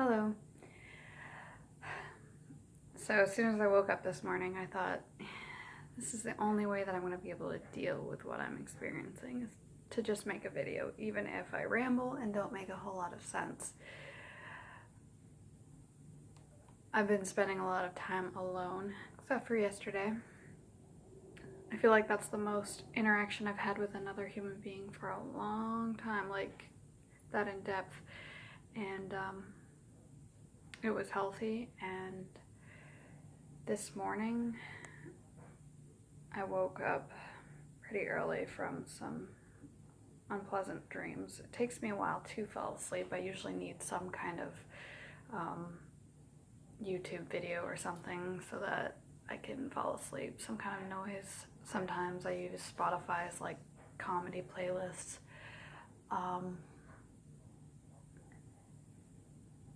Hello. So as soon as I woke up this morning, I thought, this is the only way that I'm going to be able to deal with what I'm experiencing, is to just make a video, even if I ramble and don't make a whole lot of sense. I've been spending a lot of time alone, except for yesterday. I feel like that's the most interaction I've had with another human being for a long time, like that in depth. And it was healthy. And this morning I woke up pretty early from some unpleasant dreams. It takes me a while to fall asleep. I usually need some kind of YouTube video or something so that I can fall asleep. Some kind of noise. Sometimes I use Spotify's like comedy playlists.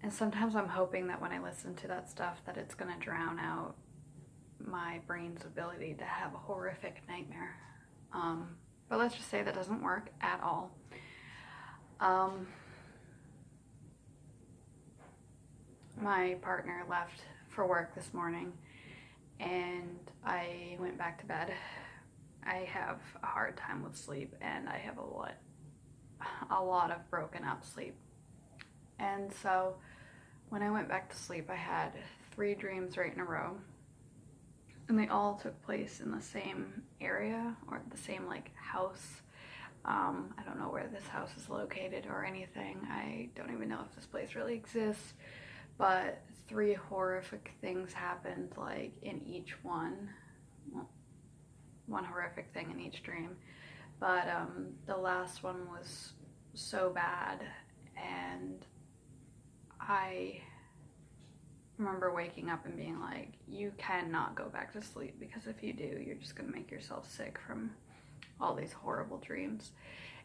And sometimes I'm hoping that when I listen to that stuff that it's gonna drown out my brain's ability to have a horrific nightmare. But let's just say that doesn't work at all. My partner left for work this morning and I went back to bed. I have a hard time with sleep and I have a lot of broken up sleep. And so when I went back to sleep, I had 3 dreams right in a row. And they all took place in the same area or the same like house. I don't know where this house is located or anything. I don't even know if this place really exists. But 3 horrific things happened like in each one. Well, one horrific thing in each dream. But the last one was so bad, and I remember waking up and being like, you cannot go back to sleep, because if you do, you're just gonna make yourself sick from all these horrible dreams.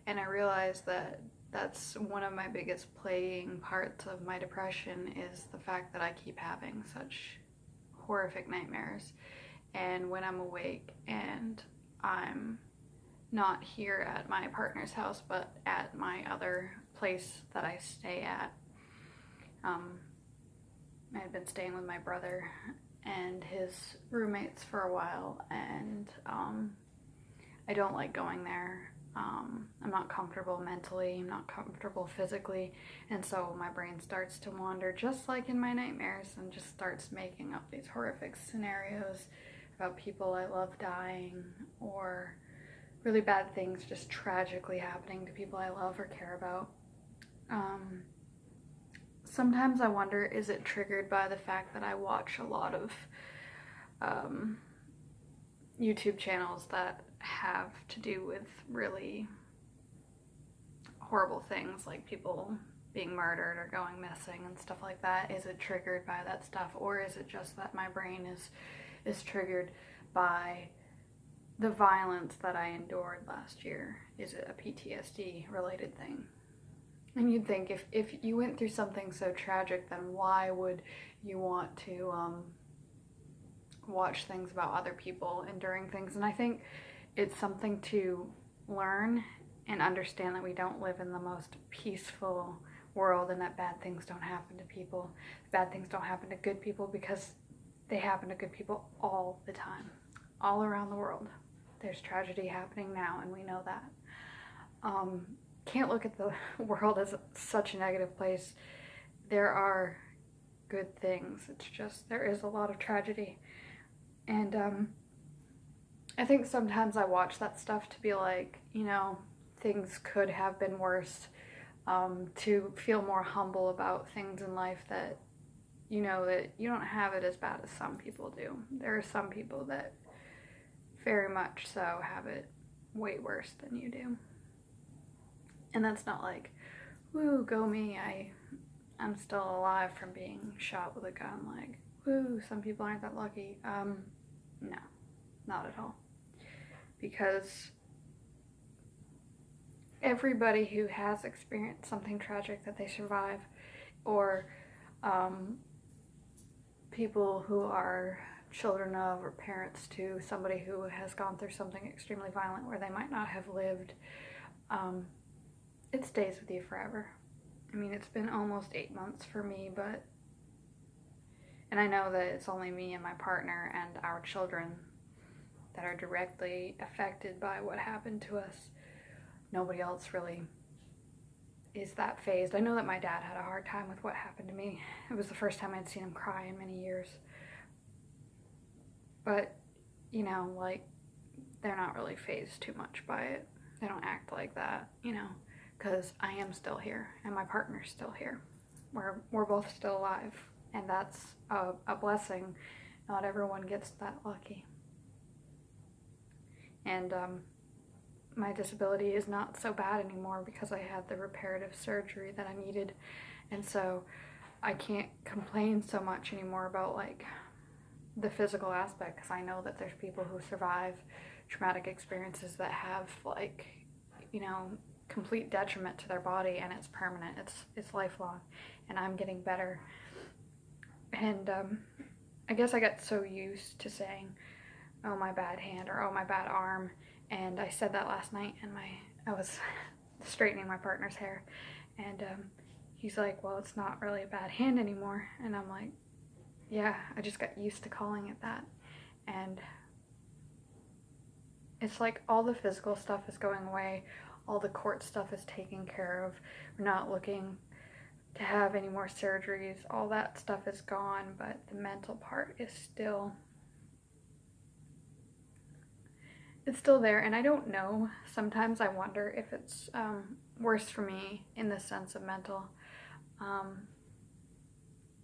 And I realized that that's one of my biggest plaguing parts of my depression, is the fact that I keep having such horrific nightmares. And when I'm awake and I'm not here at my partner's house, but at my other place that I stay at, I had been staying with my brother and his roommates for a while, and I don't like going there. I'm not comfortable mentally, I'm not comfortable physically, and so my brain starts to wander just like in my nightmares and just starts making up these horrific scenarios about people I love dying, or really bad things just tragically happening to people I love or care about. Sometimes I wonder, is it triggered by the fact that I watch a lot of YouTube channels that have to do with really horrible things, like people being murdered or going missing and stuff like that? Is it triggered by that stuff, or is it just that my brain is triggered by the violence that I endured last year? Is it a PTSD related thing? And you'd think if you went through something so tragic, then why would you want to watch things about other people enduring things? And I think it's something to learn and understand, that we don't live in the most peaceful world, and that bad things don't happen to people. Bad things don't happen to good people, because they happen to good people all the time, all around the world. There's tragedy happening now, and we know that. Can't look at the world as such a negative place. There are good things. It's just there is a lot of tragedy. And I think sometimes I watch that stuff to be like, you know, things could have been worse, to feel more humble about things in life, that you know that you don't have it as bad as some people do. There are some people that very much so have it way worse than you do. And that's not like, woo, go me, I'm still alive from being shot with a gun, like, woo, some people aren't that lucky. No, not at all. Because everybody who has experienced something tragic that they survive, or people who are children of or parents to somebody who has gone through something extremely violent where they might not have lived, it stays with you forever. I mean, it's been almost 8 months for me, and I know that it's only me and my partner and our children that are directly affected by what happened to us. Nobody else really is that phased. I know that my dad had a hard time with what happened to me. It was the first time I'd seen him cry in many years. But, you know, like, they're not really phased too much by it. They don't act like that, you know, because I am still here and my partner's still here. We're both still alive, and that's a blessing. Not everyone gets that lucky. And my disability is not so bad anymore because I had the reparative surgery that I needed, and so I can't complain so much anymore about like the physical aspect, because I know that there's people who survive traumatic experiences that have, like, you know, complete detriment to their body, and it's permanent, it's lifelong, and I'm getting better. And I guess I got so used to saying, oh, my bad hand, or oh, my bad arm, and I said that last night, and I was straightening my partner's hair, and he's like, well, it's not really a bad hand anymore, and I'm like, yeah, I just got used to calling it that. And it's like all the physical stuff is going away, all the court stuff is taken care of, we're not looking to have any more surgeries, all that stuff is gone, but the mental part is still, it's still there. And I don't know, sometimes I wonder if it's worse for me in the sense of mental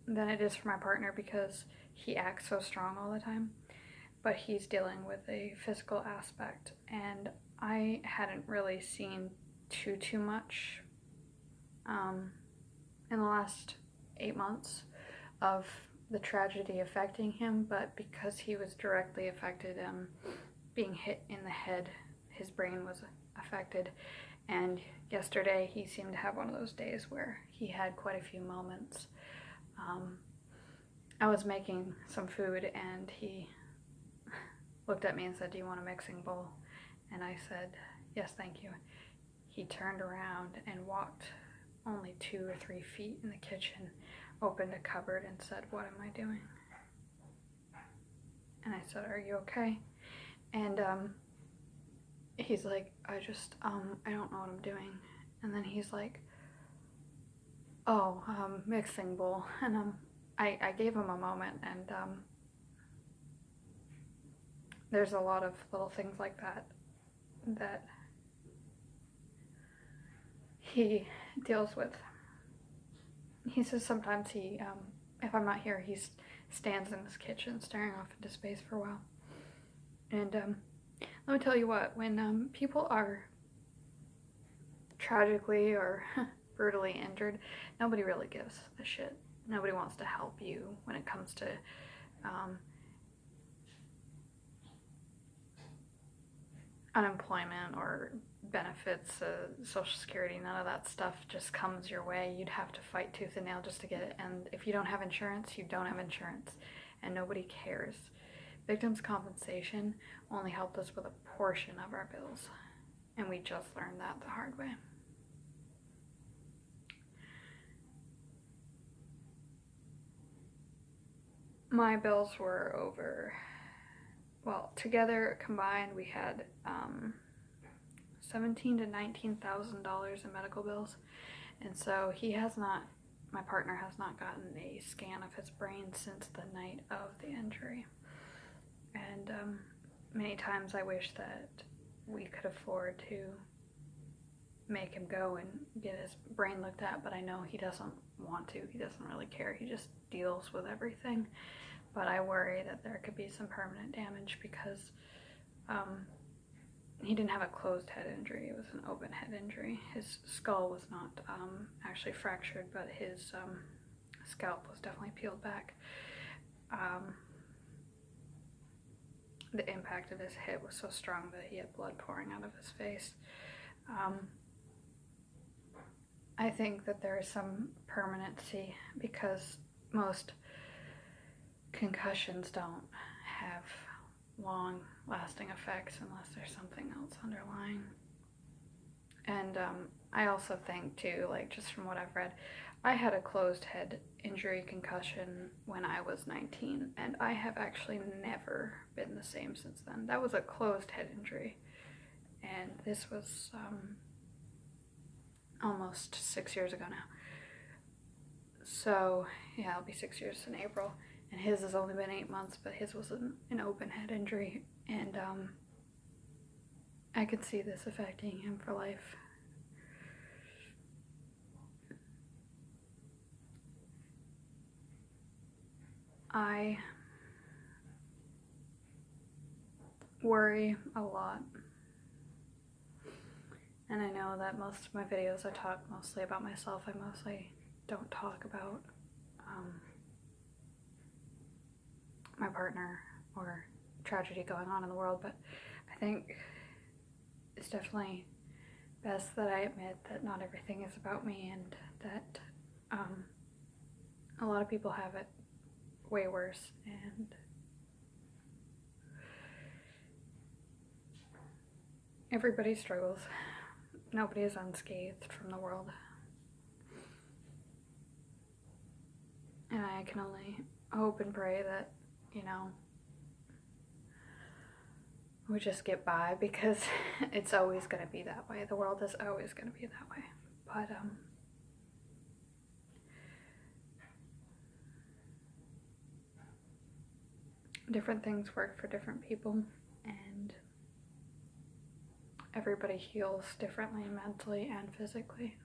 than it is for my partner, because he acts so strong all the time, but he's dealing with a physical aspect, and I hadn't really seen too much in the last 8 months of the tragedy affecting him, but because he was directly affected, being hit in the head, his brain was affected, and yesterday he seemed to have one of those days where he had quite a few moments. I was making some food, and he looked at me and said, do you want a mixing bowl? And I said, yes, thank you. He turned around and walked only 2 or 3 feet in the kitchen, opened a cupboard, and said, what am I doing? And I said, are you okay? And he's like, I don't know what I'm doing. And then he's like, oh, mixing bowl. And I gave him a moment, and there's a lot of little things like that he deals with. He says sometimes he, if I'm not here, he stands in his kitchen staring off into space for a while. And let me tell you what, when people are tragically or brutally injured, nobody really gives a shit. Nobody wants to help you when it comes to unemployment or benefits, Social Security. None of that stuff just comes your way. You'd have to fight tooth and nail just to get it, and if you don't have insurance, you don't have insurance, and nobody cares. Victims' compensation only helped us with a portion of our bills, and we just learned that the hard way. My bills were over, well, together combined we had $17,000 to $19,000 in medical bills, and so my partner has not gotten a scan of his brain since the night of the injury. And many times I wish that we could afford to make him go and get his brain looked at, but I know he doesn't want to. He doesn't really care. He just deals with everything. But I worry that there could be some permanent damage because he didn't have a closed head injury. It was an open head injury. His skull was not actually fractured, but his scalp was definitely peeled back. The impact of his hit was so strong that he had blood pouring out of his face. I think that there is some permanency because most concussions don't have long-lasting effects unless there's something else underlying. And I also think too, like just from what I've read, I had a closed head injury concussion when I was 19, and I have actually never been the same since then. That was a closed head injury, and this was almost 6 years ago now. So yeah, it'll be 6 years in April, and his has only been 8 months, but his was an open head injury, and I could see this affecting him for life. I worry a lot, and I know that most of my videos I talk mostly about myself. I mostly don't talk about my partner or tragedy going on in the world, but I think it's definitely best that I admit that not everything is about me, and that a lot of people have it way worse, and everybody struggles. Nobody is unscathed from the world. And I can only hope and pray that, you know, we just get by, because it's always going to be that way. The world is always going to be that way. But different things work for different people, and everybody heals differently mentally and physically.